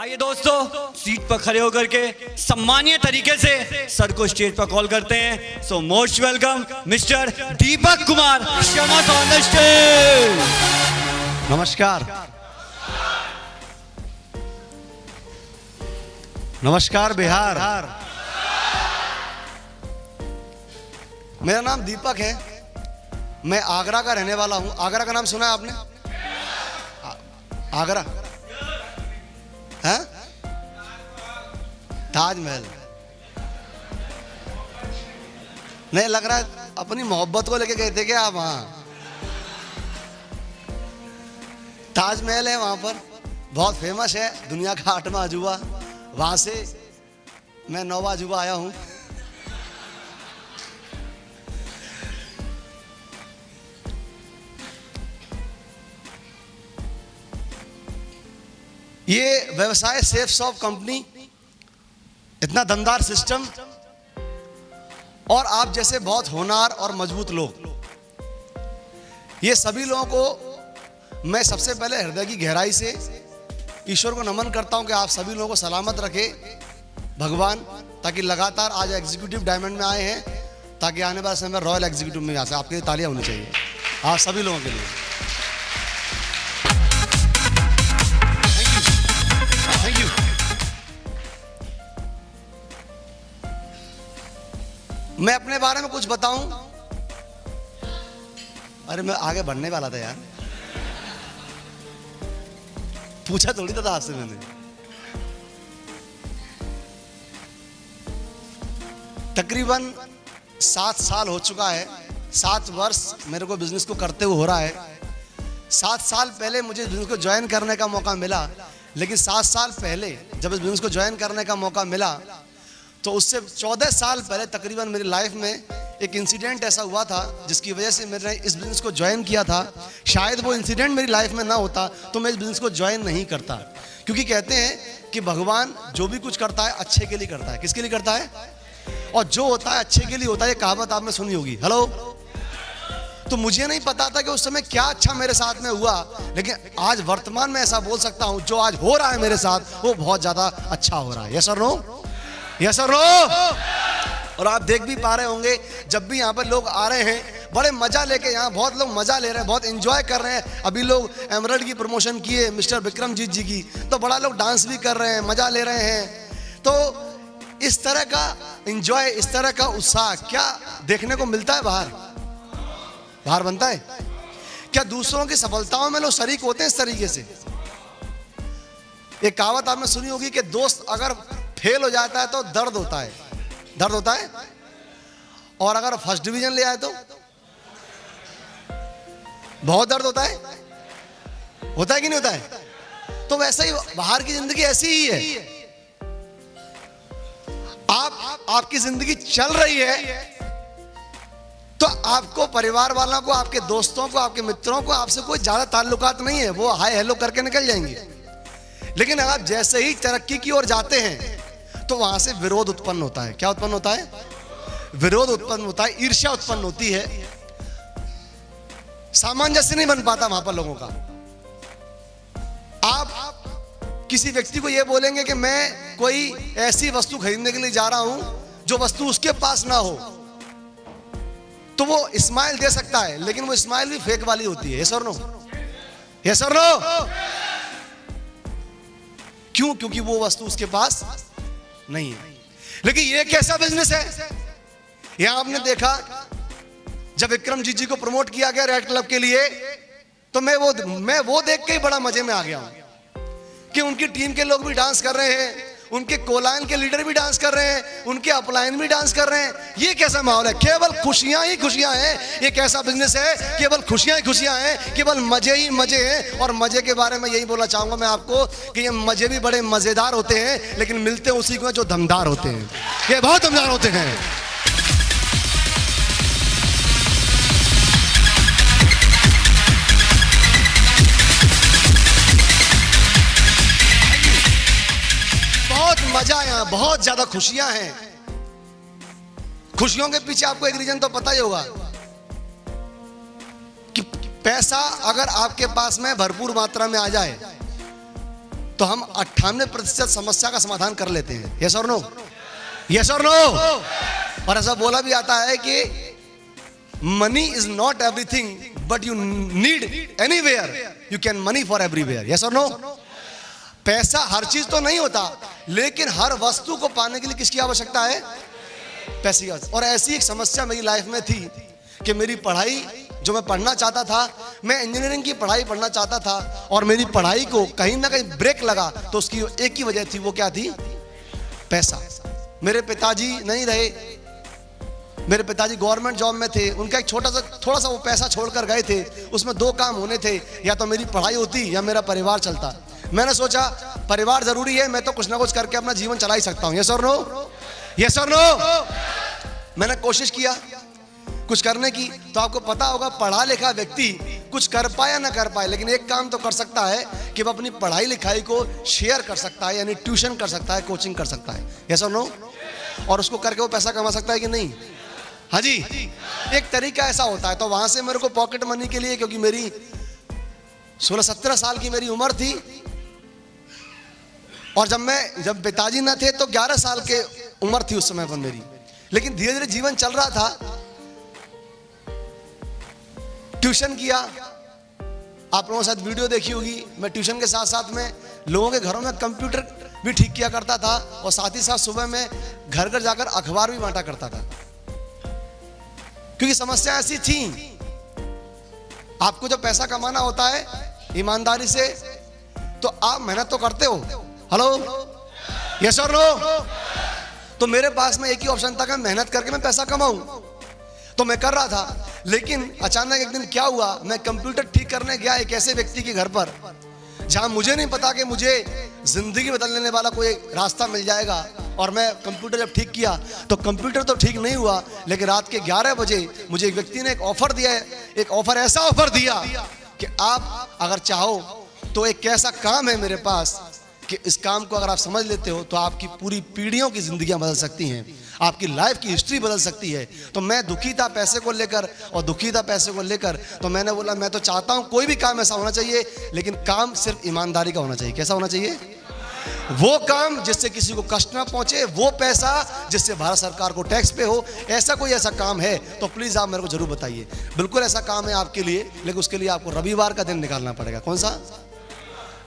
आइए दोस्तों, सीट पर खड़े होकर के सम्मानीय तरीके से सर को स्टेज पर कॉल करते हैं। So most welcome mister Deepak Kumar Sharma on the stage. नमस्कार, नमस्कार बिहार। मेरा नाम दीपक है, मैं आगरा का रहने वाला हूं। आगरा का नाम सुना है आपने? आगरा है? ताजमहल नहीं लग रहा है, अपनी मोहब्बत को लेके गए थे क्या आप वहां? ताजमहल है वहां पर, बहुत फेमस है, दुनिया का 8वां अजूबा। वहां से मैं 9वां अजूबा आया हूं। ये व्यवसाय सेफ शॉप कंपनी, इतना दमदार सिस्टम और आप जैसे बहुत होनहार और मजबूत लोग, ये सभी लोगों को मैं सबसे पहले हृदय की गहराई से ईश्वर को नमन करता हूं कि आप सभी लोगों को सलामत रखे भगवान, ताकि लगातार आज एग्जीक्यूटिव डायमंड में आए हैं, ताकि आने वाले समय में रॉयल एग्जीक्यूटिव में आ सके। आपके लिए तालियां होनी चाहिए आप सभी लोगों के लिए। Thank you. मैं अपने बारे में कुछ बताऊं? अरे मैं आगे बढ़ने वाला था यार, पूछा थोड़ी था आपसे मैंने। तकरीबन 7 साल हो चुका है, 7 वर्ष मेरे को बिजनेस को करते हुए हो रहा है। 7 साल पहले मुझे बिजनेस को ज्वाइन करने का मौका मिला, लेकिन 7 साल पहले जब इस बिजनेस को ज्वाइन करने का मौका मिला तो उससे 14 साल पहले तकरीबन मेरी लाइफ में एक इंसिडेंट ऐसा हुआ था जिसकी वजह से मैंने इस बिजनेस को ज्वाइन किया था। शायद वो इंसिडेंट मेरी लाइफ में ना होता तो मैं इस बिजनेस को ज्वाइन नहीं करता, क्योंकि कहते हैं कि भगवान जो भी कुछ करता है अच्छे के लिए करता है। किसके लिए करता है? और जो होता है अच्छे के लिए होता है, ये कहावत आपने सुनी होगी। हेलो। तो मुझे नहीं पता था कि उस समय क्या अच्छा मेरे साथ में हुआ, लेकिन आज वर्तमान में ऐसा बोल सकता हूं, जो आज हो रहा है मेरे साथ वो बहुत ज्यादा अच्छा हो रहा है। यस और नो? यस और नो? और आप देख भी पा रहे होंगे, जब भी यहाँ पर लोग आ रहे हैं बड़े मजा लेके, यहाँ बहुत लोग मजा ले रहे हैं, बहुत एंजॉय कर रहे हैं। अभी लोग एमरल्ड की प्रमोशन किए मिस्टर विक्रमजीत जी की, तो बड़ा लोग डांस भी कर रहे हैं, मजा ले रहे हैं। तो इस तरह का एंजॉय, इस तरह का उत्साह क्या देखने को मिलता है बाहर? बाहर बनता है क्या? दूसरों की सफलताओं में लोग शरीक होते हैं इस तरीके से। एक कहावत आपने सुनी होगी कि दोस्त अगर फेल हो जाता है तो दर्द होता है, दर्द होता है, और अगर फर्स्ट डिवीजन ले आए तो बहुत दर्द होता है। होता है कि नहीं होता है? तो वैसे ही बाहर की जिंदगी ऐसी ही है। आपकी जिंदगी चल रही है तो आपको, परिवार वालों को, आपके दोस्तों को, आपके मित्रों को आपसे कोई ज्यादा ताल्लुकात नहीं है, वो हाय हेलो करके निकल जाएंगे। लेकिन अगर आप जैसे ही तरक्की की ओर जाते हैं तो वहां से विरोध उत्पन्न होता है। क्या उत्पन्न होता है? विरोध उत्पन्न होता है, ईर्ष्या उत्पन्न होती है, सामंजस्य नहीं बन पाता वहां पर लोगों का। आप किसी व्यक्ति को यह बोलेंगे कि मैं कोई ऐसी वस्तु खरीदने के लिए जा रहा हूं जो वस्तु उसके पास ना हो, तो वो स्माइल दे सकता है, लेकिन वो स्माइल भी फेक वाली होती है। यस और नो? यस और नो? क्यों? क्योंकि वो वस्तु उसके पास नहीं है। लेकिन ये कैसा बिजनेस है? यहां आपने देखा जब विक्रमजीत जी को प्रमोट किया गया रेड क्लब के लिए, तो मैं वो देख के ही बड़ा मजे में आ गया हूं कि उनकी टीम के लोग भी डांस कर रहे हैं, उनके कोलाइन के लीडर भी डांस कर रहे हैं, उनके अपलाइन भी डांस कर रहे हैं। ये कैसा माहौल है? केवल खुशियां ही खुशियां हैं। ये कैसा बिजनेस है? केवल खुशियां ही खुशियां हैं, केवल मजे ही मजे हैं। और मजे के बारे में यही बोलना चाहूंगा मैं आपको कि ये मजे भी बड़े मजेदार होते हैं, लेकिन मिलते उसी को जो दमदार होते हैं। ये बहुत दमदार होते हैं। मजा है, यहाँ बहुत ज्यादा खुशियां हैं। खुशियों के पीछे आपको एक रीजन तो पता ही होगा कि पैसा अगर आपके पास में भरपूर मात्रा में आ जाए तो हम 98% समस्या का समाधान कर लेते हैं। यस और नो? यस और नो? और ऐसा बोला भी आता है कि money is not everything but you need anywhere you can money for everywhere. Yes और नो? पैसा हर चीज तो नहीं होता, लेकिन हर वस्तु को पाने के लिए किसकी आवश्यकता है? पैसे की। और ऐसी एक समस्या मेरी लाइफ में थी कि मेरी पढ़ाई जो मैं पढ़ना चाहता था, मैं इंजीनियरिंग की पढ़ाई पढ़ना चाहता था, और मेरी पढ़ाई को कहीं ना कहीं ब्रेक लगा, तो उसकी एक ही वजह थी, वो क्या थी? पैसा। मेरे पिताजी नहीं रहे, मेरे पिताजी गवर्नमेंट जॉब में थे, उनका एक थोड़ा सा वो पैसा छोड़कर गए थे, उसमें दो काम होने थे, या तो मेरी पढ़ाई होती या मेरा परिवार चलता। मैंने सोचा परिवार जरूरी है, मैं तो कुछ ना कुछ करके अपना जीवन चला ही सकता हूँ। यस और नो? यस और नो? मैंने कोशिश किया कुछ करने की। तो आपको पता होगा पढ़ा लिखा व्यक्ति कुछ कर पाए या ना कर पाए, लेकिन एक काम तो कर सकता है कि वो अपनी पढ़ाई लिखाई को शेयर कर सकता है, यानी ट्यूशन कर सकता है, कोचिंग कर सकता है। यस और नो? और उसको करके वो पैसा कमा सकता है कि नहीं? हाँ जी, एक तरीका ऐसा होता है। तो वहां से मेरे को पॉकेट मनी के लिए, क्योंकि मेरी 16-17 साल की मेरी उम्र थी, और जब पिताजी न थे तो 11 साल के उम्र थी उस समय पर मेरी। लेकिन धीरे धीरे जीवन चल रहा था। ट्यूशन किया, आप लोगों के साथ वीडियो देखी होगी, मैं ट्यूशन के साथ साथ में लोगों के घरों में कंप्यूटर भी ठीक किया करता था, और साथ ही साथ सुबह में घर घर जाकर अखबार भी बांटा करता था, क्योंकि समस्या ऐसी थी। आपको जब पैसा कमाना होता है ईमानदारी से, तो आप मेहनत तो करते हो। हेलो? यस और नो? तो मेरे पास में एक ही ऑप्शन था कि मेहनत करके मैं पैसा कमाऊं, तो मैं कर रहा था। लेकिन अचानक एक दिन क्या हुआ, मैं कंप्यूटर ठीक करने गया एक ऐसे व्यक्ति के घर पर, जहां मुझे नहीं पता कि मुझे जिंदगी बदलने वाला कोई रास्ता मिल जाएगा। और मैं कंप्यूटर जब ठीक किया तो कंप्यूटर तो ठीक नहीं हुआ, लेकिन रात के 11 बजे मुझे एक व्यक्ति ने एक ऑफर दिया, एक ऑफर ऐसा ऑफर दिया कि आप अगर चाहो तो एक ऐसा काम है मेरे पास कि इस काम को अगर आप समझ लेते हो तो आपकी पूरी पीढ़ियों की जिंदगियां बदल सकती हैं, आपकी लाइफ की हिस्ट्री बदल सकती है। तो मैं दुखी था पैसे को लेकर, और दुखी था पैसे को लेकर, तो मैंने बोला मैं तो चाहता हूं कोई भी काम ऐसा होना चाहिए, लेकिन काम सिर्फ ईमानदारी का होना चाहिए। कैसा होना चाहिए? वो काम जिससे किसी को कष्ट ना पहुंचे, वो पैसा जिससे भारत सरकार को टैक्स पे हो। ऐसा कोई ऐसा काम है तो प्लीज आप मेरे को जरूर बताइए। बिल्कुल ऐसा काम है आपके लिए, लेकिन उसके लिए आपको रविवार का दिन निकालना पड़ेगा। कौन सा?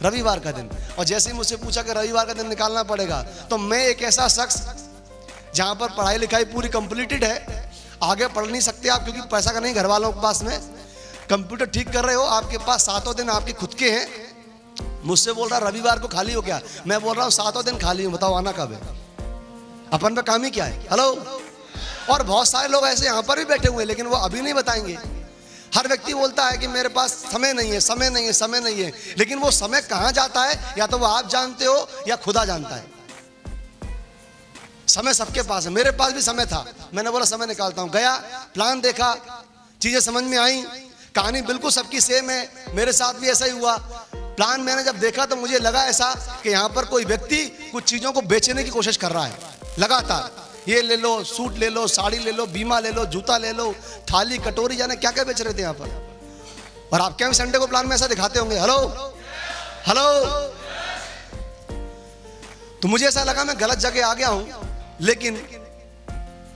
रविवार का दिन। और जैसे ही मुझसे पूछा कि रविवार का दिन निकालना पड़ेगा, तो मैं एक ऐसा शख्स जहां पर पढ़ाई लिखाई पूरी कंप्लीटेड है, आगे पढ़ नहीं सकते आप क्योंकि पैसा का नहीं, घर वालों के पास में कंप्यूटर ठीक कर रहे हो, आपके पास 7 दिन आपके खुद के हैं। मुझसे बोल रहा रविवार को खाली हो क्या? मैं बोल रहा हूँ 7 दिन खाली हूँ, बताओ आना कब है? अपन पे काम ही क्या है? हेलो? और बहुत सारे लोग ऐसे यहाँ पर भी बैठे हुए हैं, लेकिन वो अभी नहीं बताएंगे। हर व्यक्ति बोलता है कि मेरे पास समय नहीं है, समय नहीं है, समय नहीं है, लेकिन वो समय कहाँ जाता है या तो वो आप जानते हो या खुदा जानता है। समय सबके पास है, मेरे पास भी समय था, मैंने बोला समय निकालता हूँ। गया, प्लान देखा, चीजें समझ में आई, कहानी बिल्कुल सबकी सेम है, मेरे साथ भी ऐसा ही हुआ। प्लान मैंने जब देखा तो मुझे लगा ऐसा कि यहाँ पर कोई व्यक्ति कुछ चीजों को बेचने की कोशिश कर रहा है लगातार। ये ले लो, सूट ले लो, साड़ी ले लो, बीमा ले लो, जूता ले लो, थाली कटोरी, जाने क्या क्या बेच रहे थे यहाँ पर। और आप क्या संडे को प्लान में ऐसा दिखाते होंगे? हेलो? हेलो? तो मुझे ऐसा लगा मैं गलत जगह आ गया हूं, लेकिन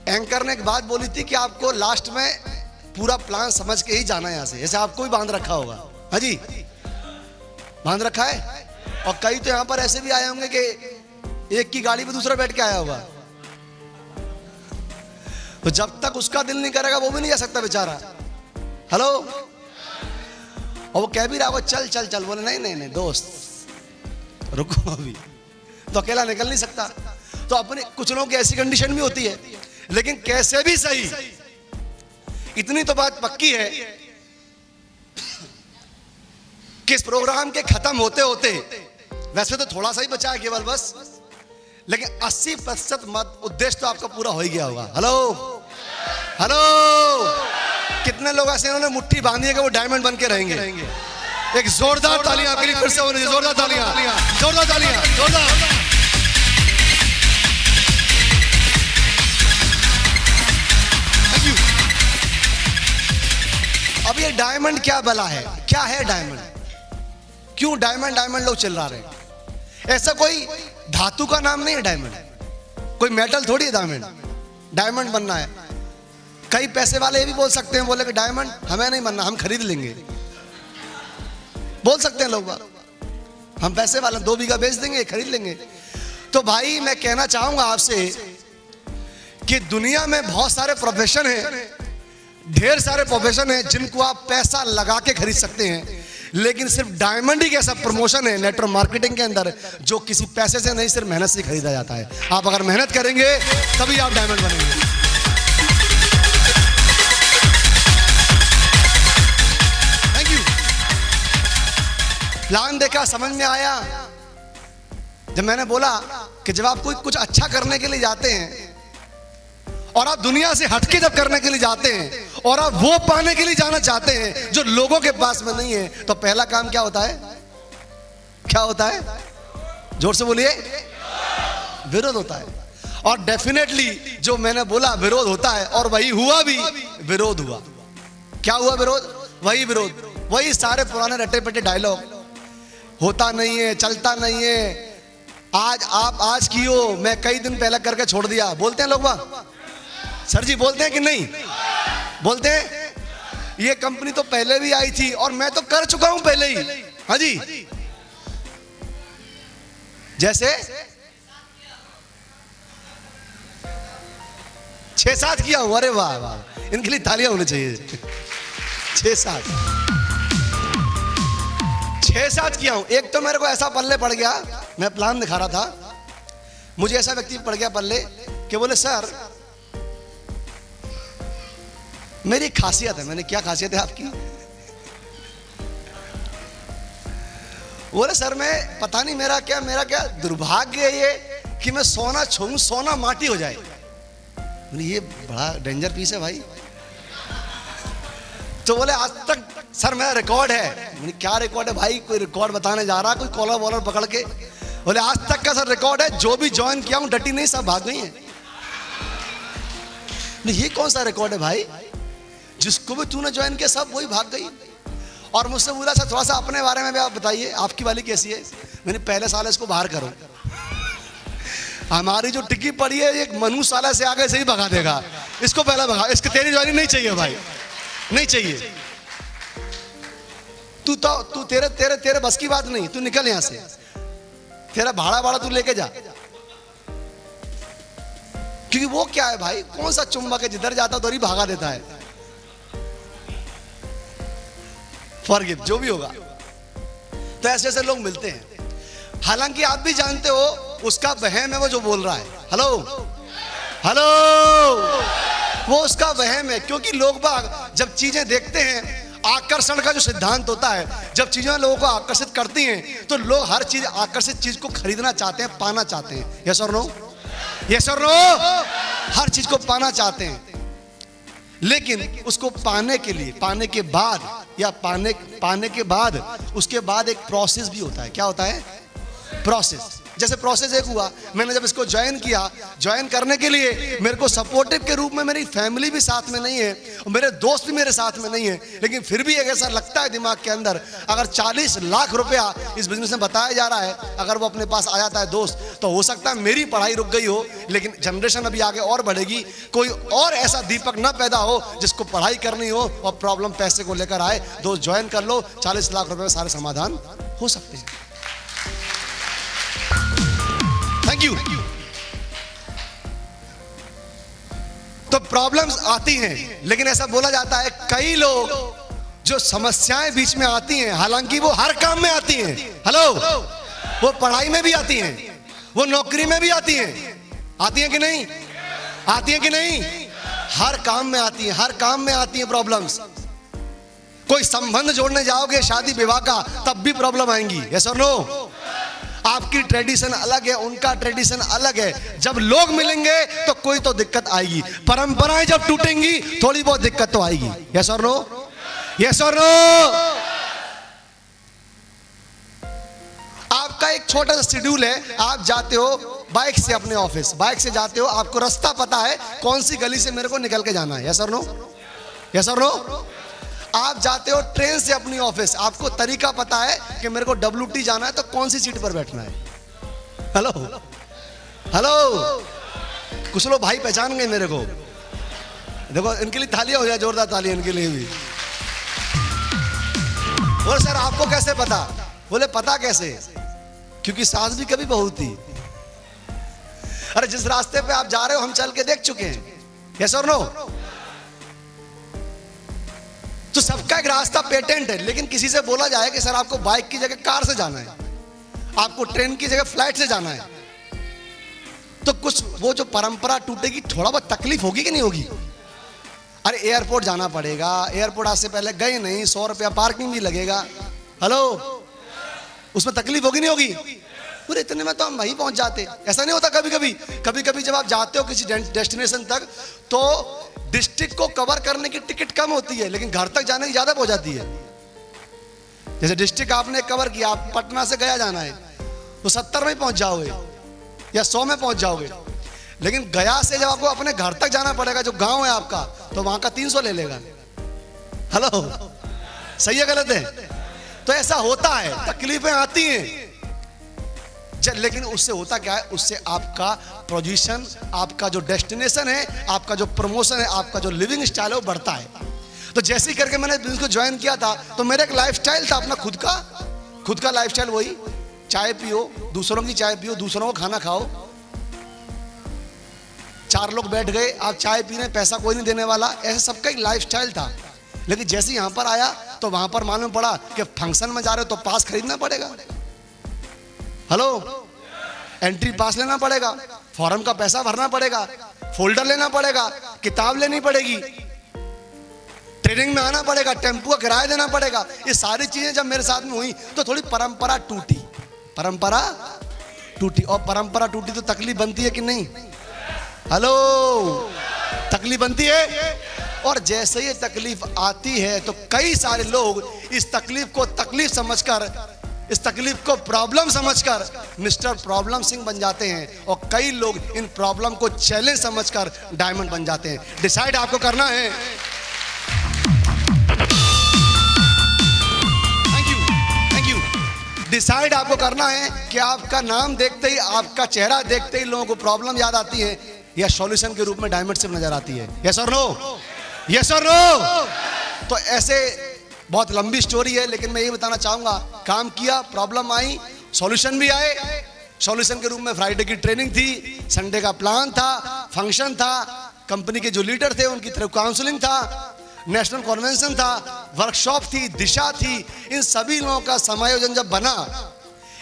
एंकर ने एक बात बोली थी कि आपको लास्ट में पूरा प्लान समझ के ही जाना है यहाँ से। ऐसे आपको ही बांध रखा होगा। हाँ जी, बांध रखा है। और कई तो यहाँ पर ऐसे भी आए होंगे कि एक की गाड़ी पे दूसरा बैठ के आया होगा, तो जब तक उसका दिल नहीं करेगा वो भी नहीं जा सकता बेचारा। हेलो? और वो कह भी रहा वो चल चल चल, बोले नहीं नहीं नहीं दोस्त रुको, अभी तो अकेला निकल नहीं सकता। तो अपने कुछ लोगों की ऐसी कंडीशन भी होती है, लेकिन कैसे भी सही, इतनी तो बात पक्की है कि इस प्रोग्राम के खत्म होते होते, वैसे तो थोड़ा सा ही बचा है केवल बस, लेकिन 80% मत उद्देश्य तो आपका पूरा हो ही गया होगा। हेलो? हेलो? कितने लोग ऐसे इन्होंने मुट्ठी बांधी है कि वो डायमंड बन के रहेंगे? एक जोरदार तालियां आपके लिए फिर से होनी चाहिए। जोरदार तालियां, जोरदार तालियां, जोरदार। अब ये डायमंड क्या बला है? क्या है डायमंड? क्यों डायमंड डायमंड लोग चिल्ला रहे हैं? ऐसा कोई धातु का नाम नहीं है डायमंड, कोई मेटल थोड़ी है डायमंड। डायमंड बनना है, कई पैसे वाले ये भी बोल सकते हैं, बोले कि डायमंड हमें नहीं बनना, हम खरीद लेंगे। बोल सकते हैं लोग, हम पैसे वाले 2 बीघा बेच देंगे, खरीद लेंगे। तो भाई मैं कहना चाहूंगा आपसे कि दुनिया में बहुत सारे प्रोफेशन हैं, ढेर सारे प्रोफेशन हैं जिनको आप पैसा लगा के खरीद सकते हैं, लेकिन सिर्फ डायमंड ही एक ऐसा प्रमोशन है नेटवर्क मार्केटिंग के अंदर जो किसी पैसे से नहीं, सिर्फ मेहनत से खरीदा जाता है। आप अगर मेहनत करेंगे तभी आप डायमंड बनेंगे। Thank you. प्लान देखा, समझ में आया। जब मैंने बोला कि जब आप कोई कुछ अच्छा करने के लिए जाते हैं और आप दुनिया से हटके जब करने के लिए जाते हैं और आप वो पाने के लिए जाना चाहते हैं जो लोगों के पास में नहीं है, तो पहला काम क्या होता है? क्या होता है? जोर से बोलिए। विरोध होता है। और डेफिनेटली जो मैंने बोला विरोध होता है, और वही हुआ भी। विरोध हुआ। क्या हुआ? विरोध। वही विरोध, वही सारे पुराने रटे पटे डायलॉग, होता नहीं है, चलता नहीं है, आज कियो, मैं कई दिन पहले करके छोड़ दिया। बोलते हैं लोग वाह सर जी, बोलते हैं कि नहीं बोलते हैं? ये कंपनी तो पहले भी आई थी और मैं तो कर चुका हूं पहले ही। हाँ जी, जैसे 6-7 किया हूं। अरे वाह वाह, इनके लिए तालियां होनी चाहिए। 6-7 किया हूं। एक तो मेरे को ऐसा पल्ले पड़ गया, मैं प्लान दिखा रहा था, मुझे ऐसा व्यक्ति पड़ गया पल्ले कि बोले सर मेरी खासियत है। मैंने क्या खासियत है आपकी? बोले सर मैं पता नहीं मेरा क्या दुर्भाग्य है ये कि मैं सोना छूऊं सोना माटी हो जाए। ये बड़ा डेंजर पीस है भाई। तो बोले आज तक सर मेरा रिकॉर्ड है। मैंने क्या रिकॉर्ड है भाई? कोई रिकॉर्ड बताने जा रहा, कोई कॉलर वॉलर पकड़ के। बोले आज तक का सर रिकॉर्ड है, जो भी ज्वाइन किया हूं डटी नहीं, सब भाग गई है। ये कौन सा रिकॉर्ड है भाई? जिसको भी तूने ज्वाइन किया सब वही भाग गई। और मुझसे बोला सर थोड़ा सा अपने बारे में भी आप बताइए, आपकी वाली कैसी है? मैंने पहले साल इसको बाहर करो, हमारी जो टिक्की पड़ी है एक मनु साला से आगे से ही भगा देगा, इसको पहले भगा, इसके तेरी ज्वाइनिंग नहीं चाहिए भाई, नहीं चाहिए। तू तेरे बस की बात नहीं, तू निकल यहां से, तेरा भाड़ा तू लेके जा। क्योंकि वो क्या है भाई, कौन सा चुंबक है जिधर जाता उधर ही भागा देता है। फॉरगिव, जो भी होगा। तो ऐसे ऐसे लोग मिलते हैं। हालांकि आप भी जानते हो उसका वहम है वो जो बोल रहा है। हेलो, वो उसका वहम है। क्योंकि लोग बाग जब चीजें देखते हैं, आकर्षण का जो सिद्धांत होता है, जब चीजें लोगों को आकर्षित करती हैं तो लोग हर चीज आकर्षित चीज को खरीदना चाहते हैं, पाना चाहते हैं। यस और नो? यस और नो? हर चीज को पाना चाहते हैं, लेकिन उसको पाने के लिए, पाने के बाद या पाने के बाद उसके बाद एक प्रोसेस भी होता है। क्या होता है? प्रोसेस। जैसे प्रोसेस एक हुआ, मैंने जब इसको ज्वाइन किया, ज्वाइन करने के लिए मेरे को सपोर्टिव के रूप में मेरी फैमिली भी साथ में नहीं है और मेरे दोस्त भी मेरे साथ में नहीं है, लेकिन फिर भी एक ऐसा लगता है दिमाग के अंदर, अगर 40 लाख रुपया इस बिजनेस में बताया जा रहा है, अगर वो अपने पास आ जाता है दोस्त, तो हो सकता है मेरी पढ़ाई रुक गई हो, लेकिन जनरेशन अभी आगे और बढ़ेगी, कोई और ऐसा दीपक ना पैदा हो जिसको पढ़ाई करनी हो और प्रॉब्लम पैसे को लेकर आए। दोस्त ज्वाइन कर लो, 40 लाख रुपए में सारे समाधान हो सकते हैं। Thank you. तो प्रॉब्लम्स आती हैं, लेकिन ऐसा बोला जाता है कई लोग जो समस्याएं बीच में आती हैं, हालांकि वो हर काम में आती हैं। हेलो, वो पढ़ाई में भी आती हैं, वो नौकरी में भी आती हैं। आती हैं कि नहीं? आती हैं कि नहीं? हर काम में आती हैं, हर काम में आती हैं प्रॉब्लम्स। कोई संबंध जोड़ने जाओगे शादी विवाह का, तब भी प्रॉब्लम आएंगी। यस और नो? आपकी ट्रेडिशन अलग है, उनका ट्रेडिशन अलग है। जब लोग मिलेंगे तो कोई तो दिक्कत आएगी, परंपराएं जब टूटेंगी थोड़ी बहुत दिक्कत तो आएगी। यस और नो? यस और नो? आपका एक छोटा सा शेड्यूल है, आप जाते हो बाइक से अपने ऑफिस, बाइक से जाते हो, आपको रास्ता पता है कौन सी गली से मेरे को निकल के जाना है। यस और नो? यस और नो? आप जाते हो ट्रेन से अपनी ऑफिस, आपको तरीका पता है कि मेरे को WT जाना है तो कौन सी सीट पर बैठना है। हेलो हेलो, कुछ लोग भाई पहचान गए मेरे को। देखो इनके लिए तालियां हो जाए, जोरदार तालियां इनके लिए भी। और सर आपको कैसे पता? बोले पता कैसे? क्योंकि सास भी कभी बहू थी। अरे जिस रास्ते पे आप जा रहे हो हम चल के देख चुके हैं, यस और नो? तो सबका एक रास्ता पेटेंट है, लेकिन किसी से बोला जाए कि सर आपको बाइक की जगह कार से जाना है, आपको ट्रेन की जगह फ्लाइट से जाना है, तो कुछ वो जो परंपरा टूटेगी, थोड़ा बहुत तकलीफ होगी कि नहीं होगी? अरे एयरपोर्ट जाना पड़ेगा, एयरपोर्ट आज से पहले गए नहीं, 100 रुपया पार्किंग भी लगेगा। हेलो, उसमें तकलीफ होगी नहीं होगी? पूरे इतने में तो हम वहीं पहुंच जाते। ऐसा नहीं होता कभी कभी जब आप जाते हो किसी डेस्टिनेशन तक, तो डिस्ट्रिक्ट को कवर करने की टिकट कम होती है, लेकिन घर तक जाने की ज्यादा हो जाती है। जैसे डिस्ट्रिक्ट आपने कवर किया, आप पटना से गया जाना है तो 70 में पहुंच जाओगे या 100 में पहुंच जाओगे, लेकिन गया से जब आपको अपने घर तक जाना पड़ेगा, जो गांव है आपका, तो वहां का 300 ले लेगा। हेलो, सही है गलत है? तो ऐसा होता है, तकलीफें आती हैं, लेकिन उससे होता क्या है? उससे आपका पोजीशन, आपका जो डेस्टिनेशन है, आपका जो प्रमोशन है, आपका जो लिविंग स्टाइल है वो बढ़ता है। तो जैसे ही करके मैंने बिजनेस को ज्वाइन किया था, तो मेरा एक लाइफस्टाइल था अपना खुद का लाइफस्टाइल, वही चाय पियो, दूसरों की चाय पियो, दूसरों को खाना खाओ। 4 लोग बैठ गए, आप चाय पी रहे, पैसा कोई नहीं देने वाला, ऐसे सबका एक लाइफस्टाइल था। लेकिन जैसे यहाँ पर आया तो वहां पर मालूम पड़ा कि फंक्शन में जा रहे हो तो पास खरीदना पड़ेगा। हेलो, एंट्री पास लेना पड़ेगा, फॉर्म का पैसा भरना पड़ेगा, फोल्डर लेना पड़ेगा, किताब लेनी पड़ेगी, ट्रेनिंग में आना पड़ेगा, टेम्पू का किराया देना पड़ेगा। ये सारी चीजें जब मेरे साथ में हुई तो थोड़ी परंपरा टूटी। और परंपरा टूटी तो तकलीफ बनती है कि नहीं? हेलो, तकलीफ बनती है। और जैसे ये तकलीफ आती है तो कई सारे लोग इस तकलीफ को तकलीफ समझकर, इस तकलीफ को प्रॉब्लम समझकर मिस्टर प्रॉब्लम सिंह बन जाते हैं, और कई लोग इन प्रॉब्लम को चैलेंज समझकर डायमंड बन जाते हैं। डिसाइड आपको करना है। Thank you. डिसाइड आपको करना है कि आपका नाम देखते ही, आपका चेहरा देखते ही लोगों को प्रॉब्लम याद आती है या सॉल्यूशन के रूप में डायमंड सिर्फ नजर आती है। यस और नो? यस और नो? तो ऐसे बहुत लंबी स्टोरी है, लेकिन मैं ये बताना चाहूंगा, काम किया, प्रॉब्लम आई, सॉल्यूशन भी आए। सॉल्यूशन के रूप में फ्राइडे की ट्रेनिंग थी, संडे का प्लान था, फंक्शन था, कंपनी के जो लीडर थे उनकी तरफ काउंसलिंग था, नेशनल कन्वेंशन था, वर्कशॉप थी, दिशा थी। इन सभी लोगों का समायोजन जब बना,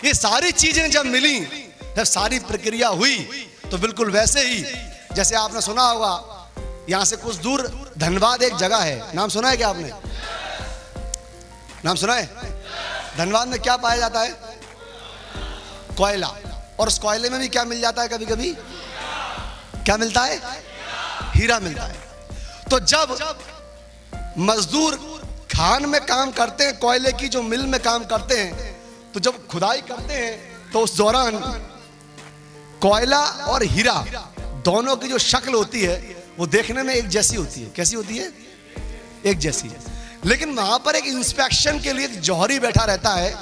ये सारी चीजें जब मिली, जब सारी प्रक्रिया हुई, तो बिल्कुल वैसे ही जैसे आपने सुना होगा, यहां से कुछ दूर धनबाद एक जगह है, नाम सुना है क्या आपने? नाम सुना है? धनबाद में क्या पाया जाता है? कोयला। और उस कोयले में भी क्या मिल जाता है? कभी कभी क्या मिलता है? हीरा मिलता है। तो जब मजदूर खान में काम करते हैं, कोयले की जो मिल में काम करते हैं, तो जब खुदाई करते हैं तो उस दौरान कोयला और हीरा दोनों की जो शक्ल होती है वो देखने में एक जैसी होती है। कैसी होती है? एक जैसी है। लेकिन वहां पर एक इंस्पेक्शन के लिए एक जौहरी बैठा रहता है,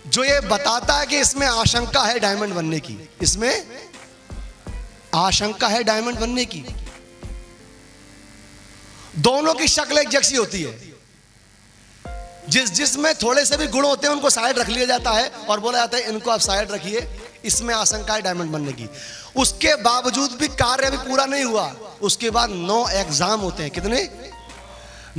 जो ये बताता है कि इसमें आशंका है डायमंड बनने की, इसमें आशंका है डायमंड बनने की। दोनों की शक्ल एक जैसी होती है। जिसमें थोड़े से भी गुण होते हैं उनको साइड रख लिया जाता है और बोला जाता है इनको आप साइड रखिए, इसमें आशंका है डायमंड बनने की। उसके बावजूद भी कार्य अभी पूरा नहीं हुआ। उसके बाद 9 एग्जाम होते हैं। कितने?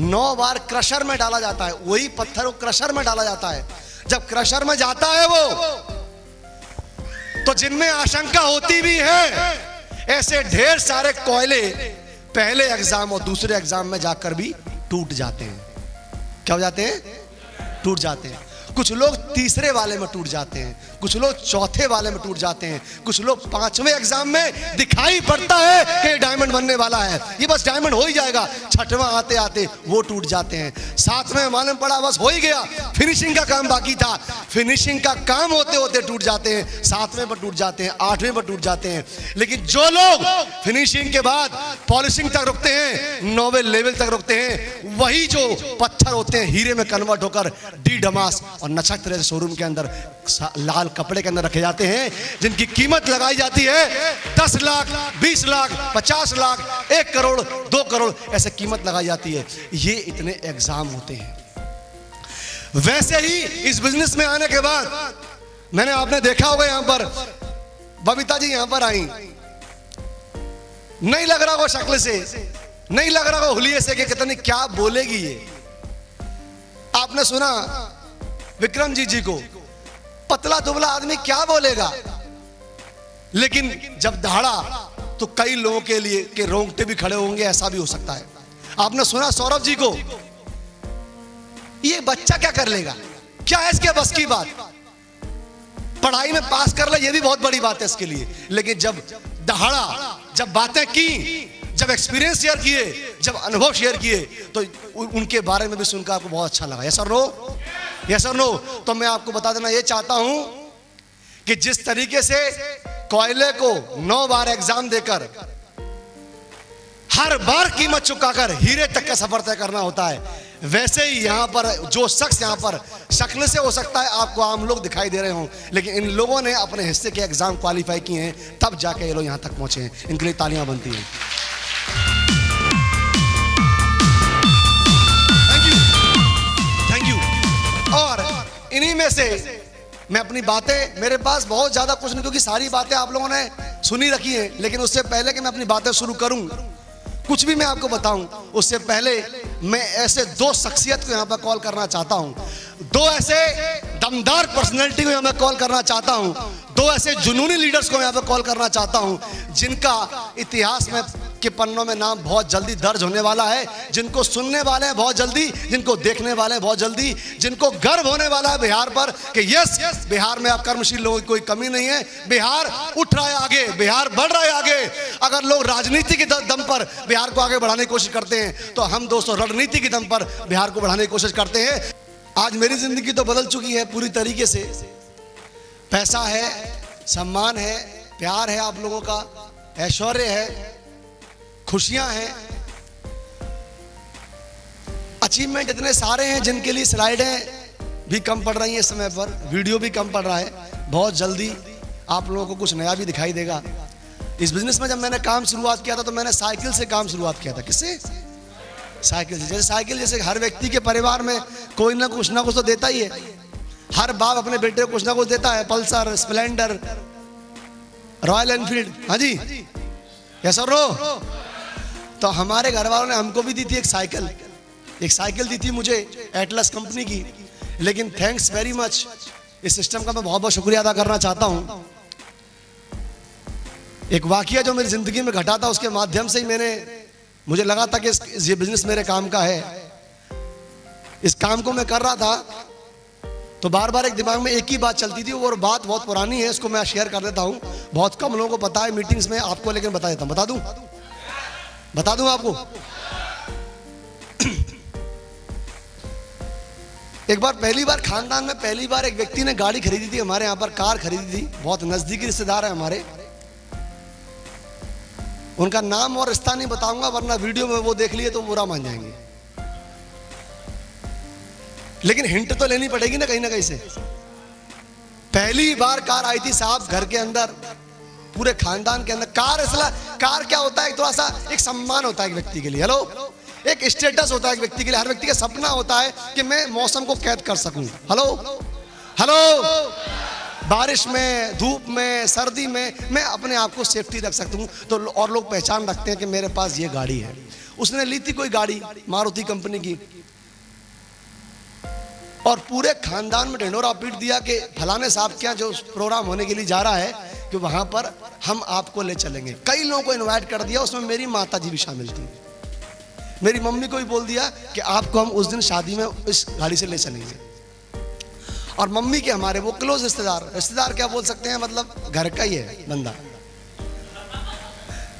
9 बार क्रशर में डाला जाता है। वही पत्थर को क्रशर में डाला जाता है। जब क्रशर में जाता है वो, तो जिनमें आशंका होती भी है, ऐसे ढेर सारे कोयले पहले एग्जाम और दूसरे एग्जाम में जाकर भी टूट जाते हैं। क्या हो जाते हैं? टूट जाते हैं। कुछ लोग तीसरे वाले में टूट जाते हैं, कुछ लोग चौथे वाले में टूट जाते हैं, कुछ लोग 5वें एग्जाम में दिखाई पड़ता है कि डायमंड बनने वाला है, ये बस डायमंड हो ही जाएगा, 6वां आते आते वो टूट जाते हैं। 7वें मालूम पड़ा बस हो ही गया, फिनिशिंग का काम बाकी था, फिनिशिंग का काम होते होते टूट जाते हैं। 7वें पर टूट जाते हैं, 8वें पर टूट जाते हैं। लेकिन जो लोग फिनिशिंग के बाद पॉलिशिंग तक रुकते हैं, 9वें लेवल तक रुकते हैं, वही जो पत्थर होते हैं हीरे में कन्वर्ट होकर डी डमास और नक्षत्र शोरूम के अंदर लाल कपड़े के अंदर रखे जाते हैं, जिनकी कीमत लगाई जाती है 10 लाख, 20 लाख, 50 लाख, 1 करोड़, 2 करोड़, ऐसे कीमत लगाई जाती है। ये इतने एग्जाम होते हैं। वैसे ही इस बिजनेस में आने के बाद मैंने, आपने देखा होगा यहां पर बबीता जी यहां पर आई, नहीं लग रहा वो शक्ल से, नहीं लग रहा वो हुलिये से कि कितनी क्या बोलेगी ये। आपने सुना विक्रम जी को, पतला दुबला आदमी क्या बोलेगा, लेकिन जब दहाड़ा तो कई लोगों के लिए के रोंगटे भी खड़े होंगे, ऐसा भी हो सकता है। आपने सुना सौरभ जी को, ये बच्चा क्या कर लेगा, क्या है इसके बस की बात, पढ़ाई में पास कर ले, ये भी बहुत बड़ी बात है इसके लिए। लेकिन जब दहाड़ा, जब बातें की, जब एक्सपीरियंस शेयर किए, जब अनुभव शेयर किए, तो उनके बारे में भी सुनकर आपको बहुत अच्छा लगा। यस और नो, यस और नो। तो मैं आपको बता देना ये चाहता हूं कि जिस तरीके से कोयले को 9 बार एग्जाम देकर हर बार कीमत चुकाकर हीरे तक का सफर तय करना होता है, वैसे ही यहां पर जो शख्स यहां पर शक्ल से हो सकता है आपको आम लोग दिखाई दे रहे हों, लेकिन इन लोगों ने अपने हिस्से के एग्जाम क्वालिफाई किए हैं, तब जाके ये लोग यहां तक पहुंचे हैं। इनके लिए तालियां बनती हैं। Thank you. और इन्हीं में से मैं अपनी बातें, मेरे पास बहुत ज्यादा कुछ नहीं, क्योंकि सारी बातें आप लोगों ने सुनी रखी हैं, लेकिन उससे पहले कि मैं अपनी बातें शुरू करूं, कुछ भी मैं आपको बताऊं, उससे पहले मैं ऐसे 2 शख्सियत को यहां पर कॉल करना चाहता हूं, 2 ऐसे दमदार पर्सनैलिटी को यहां पर कॉल करना चाहता हूं, 2 ऐसे जुनूनी लीडर्स को यहां पर कॉल करना चाहता हूं, जिनका इतिहास में के पन्नों में नाम बहुत जल्दी दर्ज होने वाला है, जिनको सुनने वाले हैं बहुत जल्दी, जिनको देखने वाले हैं बहुत जल्दी, जिनको गर्व होने वाला है बिहार पर कि यस, बिहार में अब कर्मशील लोगों की कोई कमी नहीं है, बिहार उठ रहा है आगे, बिहार बढ़ रहा है आगे। अगर लोग राजनीति के दम पर बिहार को आगे बढ़ाने की कोशिश करते हैं, तो हम दोस्तों रणनीति के दम पर बिहार को बढ़ाने की कोशिश करते हैं। आज मेरी जिंदगी तो बदल चुकी है पूरी तरीके से। पैसा है, सम्मान है, प्यार है आप लोगों का, ऐश्वर्य है, खुशियां हैं, अचीवमेंट इतने सारे हैं जिनके लिए स्लाइडें भी कम पड़ रही हैं इस समय पर, वीडियो भी कम पड़ रहा है। बहुत जल्दी आप लोगों को कुछ नया भी दिखाई देगा। इस बिजनेस में जब मैंने काम शुरुआत किया था, तो मैंने साइकिल से काम शुरुआत किया था। किससे? साइकिल से। जैसे साइकिल, जैसे हर व्यक्ति के परिवार में कोई ना कुछ तो देता ही है। हर बाप अपने बेटे को कुछ ना कुछ देता है, पल्सर, स्प्लेंडर, रॉयल एनफील्ड। हाँ जी, यस और नो। तो हमारे घर वालों ने हमको भी दी थी एक साइकिल दी थी मुझे एटलस कंपनी की। लेकिन थैंक्स वेरी मच, इस सिस्टम का मैं बहुत बहुत शुक्रिया अदा करना चाहता हूं। एक वाकया जो मेरी जिंदगी में घटा था, उसके माध्यम से ही मुझे लगा था कि ये बिजनेस मेरे काम का है। इस काम को मैं कर रहा था, तो बार बार एक दिमाग में एक ही बात चलती थी, और बात बहुत पुरानी है, इसको मैं शेयर कर देता हूं। बहुत कम लोगों को पता है मीटिंग्स में आपको, लेकिन बता देता हूं। बता दूं आपको। एक बार, पहली बार खानदान में पहली बार एक व्यक्ति ने गाड़ी खरीदी थी, हमारे यहाँ पर कार खरीदी थी। बहुत नजदीकी रिश्तेदार है हमारे। उनका नाम और रिश्ता नहीं बताऊंगा, वरना वीडियो में वो देख लिए तो बुरा मान जाएंगे। लेकिन हिंट तो लेनी पड़ेगी ना कहीं से। पहली बार कार आई थी साहब घर के अंदर, पूरे खानदान के अंदर कार। इसलिए कार क्या होता है, थोड़ा सा एक सम्मान होता है एक व्यक्ति के लिए। हेलो, एक स्टेटस होता है एक व्यक्ति के लिए। हर व्यक्ति का सपना होता है कि मैं मौसम को कैद कर सकूं। हेलो, बारिश में, धूप में, सर्दी में मैं अपने आप को सेफ्टी रख सकता हूं। तो और लोग पहचान रखते हैं कि मेरे पास ये गाड़ी है। उसने ली थी कोई गाड़ी मारुति कंपनी की, और पूरे खानदान में ढिंढोरा पीट दिया कि फलाने साहब के यहाँ जो प्रोग्राम होने के लिए जा रहा है कि वहां पर हम आपको ले चलेंगे। कई लोगों को इनवाइट कर दिया, उसमें मेरी माता जी भी शामिल थी। मेरी मम्मी को भी बोल दिया कि आपको हम उस दिन शादी में इस गाड़ी से ले चलेंगे। और मम्मी के हमारे वो क्लोज रिश्तेदार क्या बोल सकते हैं, मतलब घर का ही है बंदा,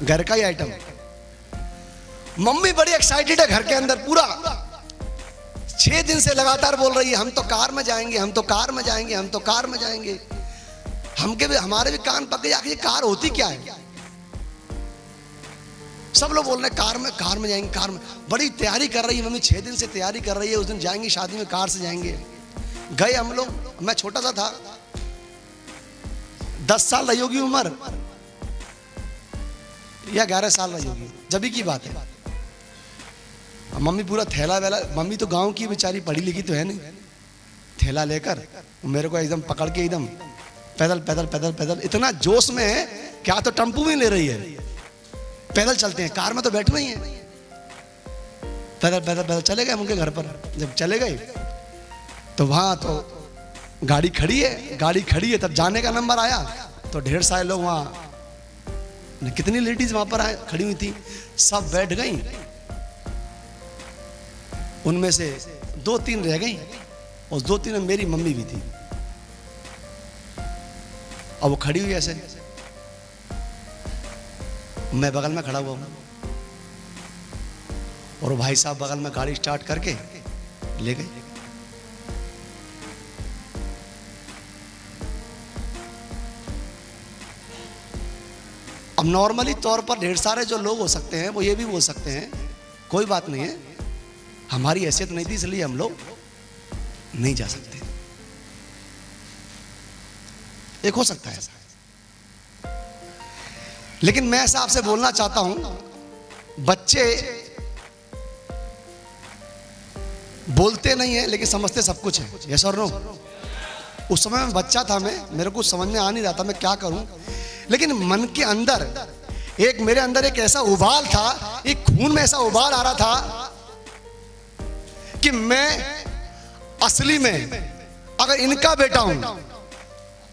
घर का ही आइटम। मम्मी बड़ी एक्साइटेड है घर के अंदर। पूरा 6 दिन से लगातार बोल रही है, हम तो कार में जाएंगे, हम तो कार में जाएंगे, हम तो कार में जाएंगे। हमारे भी कान पक गए, आखिर कार होती क्या है। सब लोग बोल रहे हैं कार में जाएंगे, कार में। बड़ी तैयारी कर रही है मम्मी, 6 दिन से तैयारी कर रही है, उस दिन जाएंगी शादी में, कार से जाएंगे। गए हम लोग, मैं छोटा सा था, 10 साल रही होगी उम्र या 11 साल रही होगी, जब की बात है। मम्मी पूरा थैला वैला, मम्मी तो गांव की बेचारी, पढ़ी लिखी तो है नहीं, थैला लेकर मेरे को एकदम पकड़ के एकदम पैदल पैदल पैदल पैदल, इतना जोश में है क्या तो टेम्पू में ले रही है, पैदल चलते हैं, कार में तो बैठना ही है, पैदल पैदल पैदल चले गए उनके घर पर। जब चले गए तो वहां तो गाड़ी खड़ी है, गाड़ी खड़ी है, तब जाने का नंबर आया तो ढेर सारे लोग वहां, कितनी लेडीज वहां पर आए खड़ी हुई थी, सब बैठ गई, उनमें से 2-3 रह गई, और 2-3 में मेरी मम्मी भी थी। अब वो खड़ी हुई ऐसे, मैं बगल में खड़ा हुआ हूं, और भाई साहब बगल में गाड़ी स्टार्ट करके ले गए। अब नॉर्मली तौर पर ढेर सारे जो लोग हो सकते हैं वो ये भी बोल सकते हैं कोई बात नहीं है, हमारी हैसियत नहीं थी इसलिए हम लोग नहीं जा सकते, एक हो सकता है ऐसा। लेकिन मैं ऐसा आपसे बोलना चाहता हूं, बच्चे बोलते नहीं है लेकिन समझते सब कुछ है, यस और नो। उस समय मैं बच्चा था, मेरे को समझ में आ नहीं रहा था मैं क्या करूं, लेकिन मन के अंदर एक, मेरे अंदर एक ऐसा उबाल था, एक खून में ऐसा उबाल आ रहा था कि मैं असली में अगर इनका बेटा हूं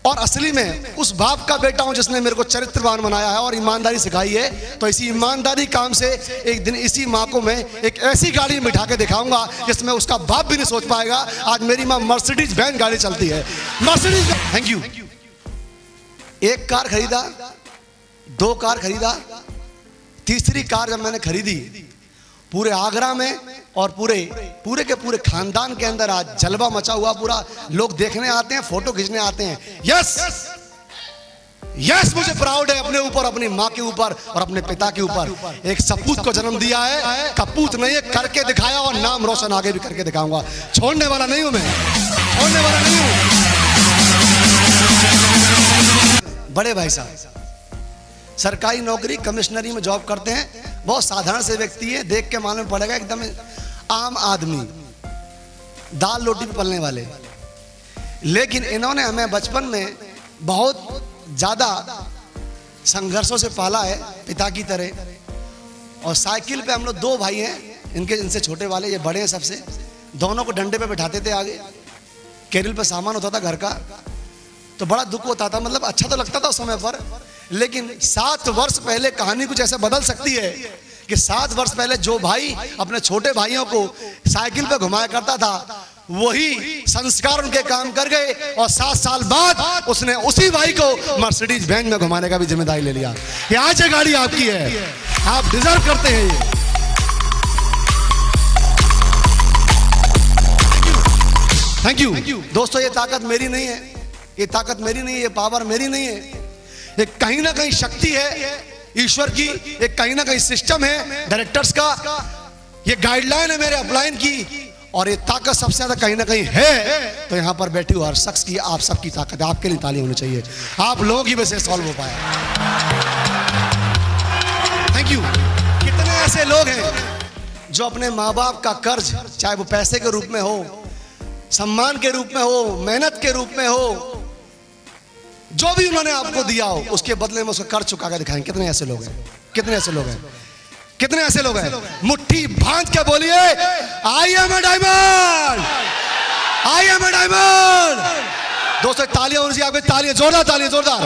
और असली में उस बाप का बेटा हूं जिसने मेरे को चरित्रवान बनाया है और ईमानदारी सिखाई है, तो इसी ईमानदारी काम से एक दिन इसी माँ को मैं एक ऐसी गाड़ी में बिठा के दिखाऊंगा जिसमें उसका बाप भी नहीं सोच पाएगा। आज मेरी माँ मर्सिडीज वैन गाड़ी चलती है, मर्सिडीज। Thank you. एक कार खरीदा, 2 कार खरीदा, तीसरी कार जब मैंने खरीदी, पूरे आगरा में और पूरे के पूरे खानदान के अंदर आज जलवा मचा हुआ, पूरा लोग देखने आते हैं, फोटो खींचने आते हैं। यस यस, मुझे प्राउड है अपने ऊपर, अपनी माँ के ऊपर और अपने पिता के ऊपर। एक सपूत को जन्म दिया है, कपूत नहीं है, करके दिखाया और नाम रोशन आगे भी करके दिखाऊंगा। छोड़ने वाला नहीं हूं मैं, छोड़ने वाला नहीं हूं। बड़े भाई साहब सरकारी नौकरी कमिश्नरी में जॉब करते हैं, बहुत साधारण से व्यक्ति है, देख के मालूम पड़ेगा एकदम आम आदमी, दाल रोटी पे पलने वाले। लेकिन इन्होंने हमें बचपन में बहुत ज्यादा संघर्षों से पाला है, पिता की तरह। और साइकिल पे हम लोग 2 भाई हैं, इनसे छोटे वाले, ये बड़े हैं सबसे, दोनों को डंडे पे बैठाते थे आगे, कैरियल पे सामान होता था घर का, तो बड़ा दुख होता था, मतलब अच्छा तो लगता था उस समय पर। लेकिन 7 वर्ष पहले कहानी कुछ ऐसे बदल सकती है कि 7 वर्ष पहले जो भाई अपने छोटे भाइयों को साइकिल पे घुमाया करता था, वही संस्कार उनके काम कर गए, और 7 साल बाद उसने उसी भाई को मर्सिडीज वैन में घुमाने का भी जिम्मेदारी ले लिया कि आज ये गाड़ी आपकी है, आप डिजर्व करते हैं ये। थैंक यू दोस्तों, ये ताकत मेरी नहीं है, ये ताकत मेरी नहीं है, ये पावर मेरी नहीं है, ये कहीं ना कहीं शक्ति है ईश्वर की, एक कहीं ना कहीं सिस्टम है डायरेक्टर्स का, ये गाइडलाइन है मेरे अपलाइन की, और ये ताकत सबसे ज्यादा कहीं ना कहीं है तो यहां पर बैठी हुई हर शख्स की, आप सबकी ताकत है। आपके लिए ताली होनी चाहिए, आप लोगों की वजह से सॉल्व हो पाया। Thank you. कितने ऐसे लोग हैं जो अपने माँ बाप का कर्ज, चाहे वो पैसे के रूप में हो, सम्मान के रूप में हो, मेहनत के रूप में हो, जो भी उन्होंने आपको दिया हो, उसके बदले में उसका कर्ज चुका के दिखाएंगे। कितने ऐसे लोग हैं, कितने ऐसे लोग हैं, कितने ऐसे लोग हैं? मुट्ठी बांध के बोलिए, I am a diamond, I am a diamond. दोस्तों तालियां होनी चाहिए, आपकी तालियां, जोरदार तालियां, जोरदार।